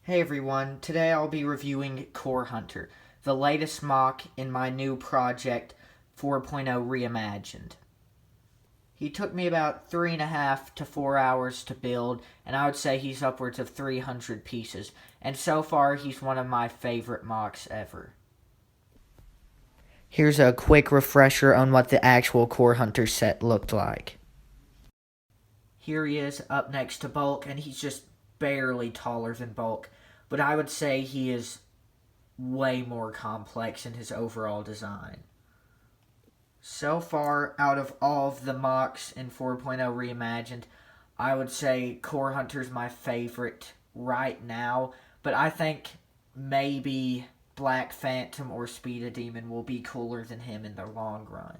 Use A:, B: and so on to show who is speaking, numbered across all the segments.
A: Hey everyone, today I'll be reviewing Core Hunter, the latest MOC in my new project 4.0 Reimagined. He took me about 3.5 to 4 hours to build, and I would say he's upwards of 300 pieces, and so far he's one of my favorite MOCs ever. Here's a quick refresher on what the actual Core Hunter set looked like. Here he is up next to Bulk, and he's just barely taller than Bulk, but I would say he is way more complex in his overall design. So far, out of all of the MOCs in 4.0 Reimagined, I would say Core Hunter's my favorite right now, but I think maybe Black Phantom or Speed Demon will be cooler than him in the long run.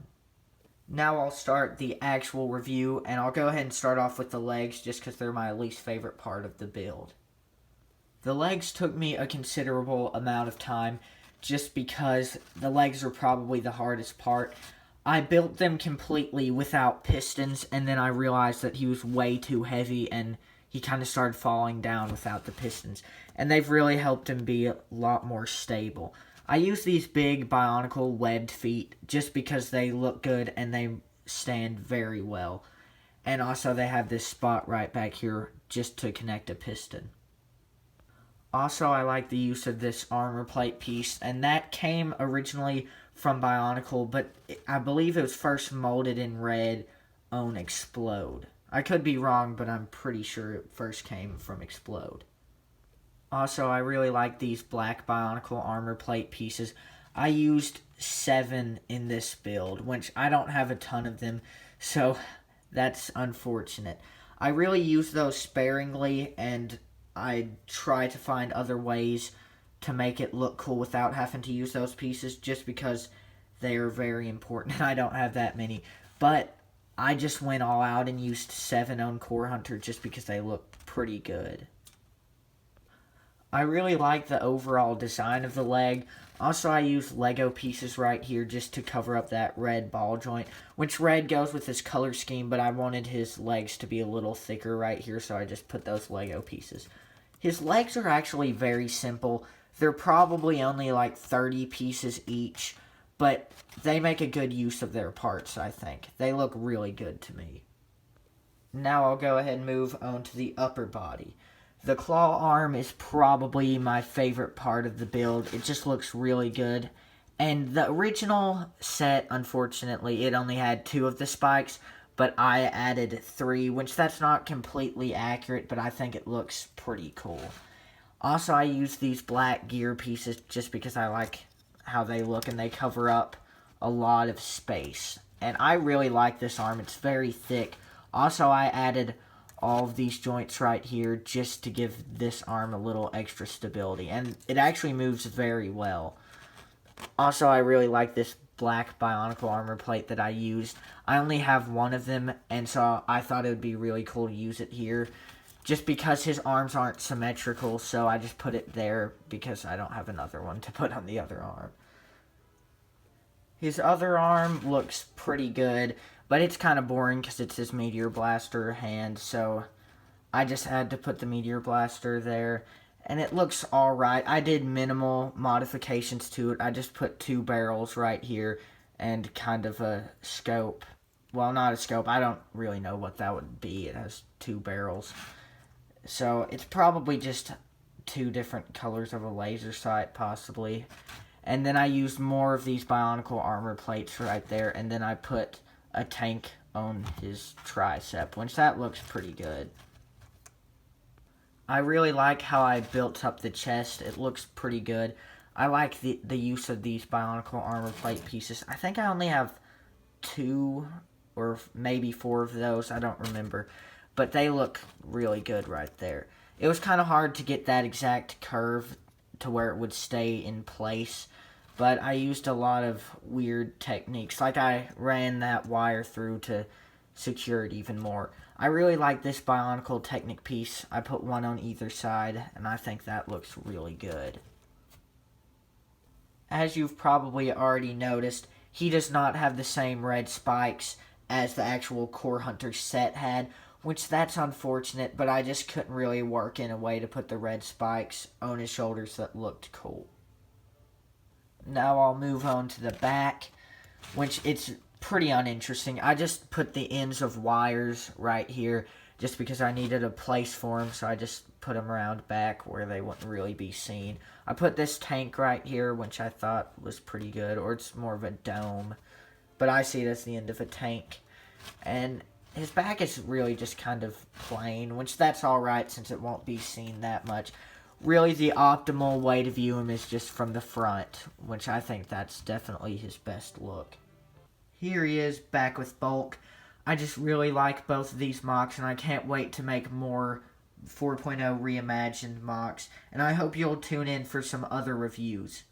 A: Now I'll start the actual review, and I'll go ahead and start off with the legs just because they're my least favorite part of the build. The legs took me a considerable amount of time just because the legs are probably the hardest part. I built them completely without pistons, and then I realized that he was way too heavy and he kind of started falling down without the pistons. And they've really helped him be a lot more stable. I use these big Bionicle webbed feet just because they look good and they stand very well. And also they have this spot right back here just to connect a piston. Also, I like the use of this armor plate piece, and that came originally from Bionicle, but I believe it was first molded in red on Explode. I could be wrong, but I'm pretty sure it first came from Explode. Also, I really like these black Bionicle armor plate pieces. I used 7 in this build, which I don't have a ton of them, so that's unfortunate. I really use those sparingly, and I try to find other ways to make it look cool without having to use those pieces just because they are very important, and I don't have that many. But I just went all out and used 7 on Core Hunter just because they look pretty good. I really like the overall design of the leg. Also, I used Lego pieces right here just to cover up that red ball joint, which red goes with his color scheme, but I wanted his legs to be a little thicker right here, so I just put those Lego pieces. His legs are actually very simple. They're probably only like 30 pieces each, but they make a good use of their parts, I think. They look really good to me. Now I'll go ahead and move on to the upper body. The claw arm is probably my favorite part of the build. It just looks really good. And the original set, unfortunately, it only had 2 of the spikes, but I added 3, which that's not completely accurate, but I think it looks pretty cool. Also, I use these black gear pieces just because I like how they look, and they cover up a lot of space. And I really like this arm. It's very thick. Also, I added all of these joints right here just to give this arm a little extra stability, and it actually moves very well. Also, I really like this black Bionicle armor plate that I used. I only have 1 of them, and so I thought it would be really cool to use it here just because his arms aren't symmetrical, so I just put it there because I don't have another one to put on the other arm. His other arm looks pretty good, but it's kind of boring because it's his Meteor Blaster hand, so I just had to put the Meteor Blaster there, and it looks alright. I did minimal modifications to it. I just put 2 barrels right here and kind of a scope. Well, not a scope. I don't really know what that would be. It has 2 barrels. So it's probably just 2 different colors of a laser sight, possibly. And then I used more of these Bionicle armor plates right there, and then I put a tank on his tricep, which that looks pretty good. I really like how I built up the chest. It looks pretty good. I like the use of these Bionicle armor plate pieces. I think I only have 2 or maybe 4 of those. I don't remember. But they look really good right there. It was kind of hard to get that exact curve to where it would stay in place, but I used a lot of weird techniques. Like I ran that wire through to secure it even more. I really like this Bionicle Technic piece. I put 1 on either side, and I think that looks really good. As you've probably already noticed, he does not have the same red spikes as the actual Core Hunter set had, which that's unfortunate, but I just couldn't really work in a way to put the red spikes on his shoulders that looked cool. Now I'll move on to the back, which it's pretty uninteresting. I just put the ends of wires right here just because I needed a place for them, so I just put them around back where they wouldn't really be seen. I put this tank right here, which I thought was pretty good, or it's more of a dome, but I see it as the end of a tank. And his back is really just kind of plain, which that's alright since it won't be seen that much. Really, the optimal way to view him is just from the front, which I think that's definitely his best look. Here he is, back with bulk. I just really like both of these MOCs, and I can't wait to make more 4.0 reimagined MOCs, and I hope you'll tune in for some other reviews.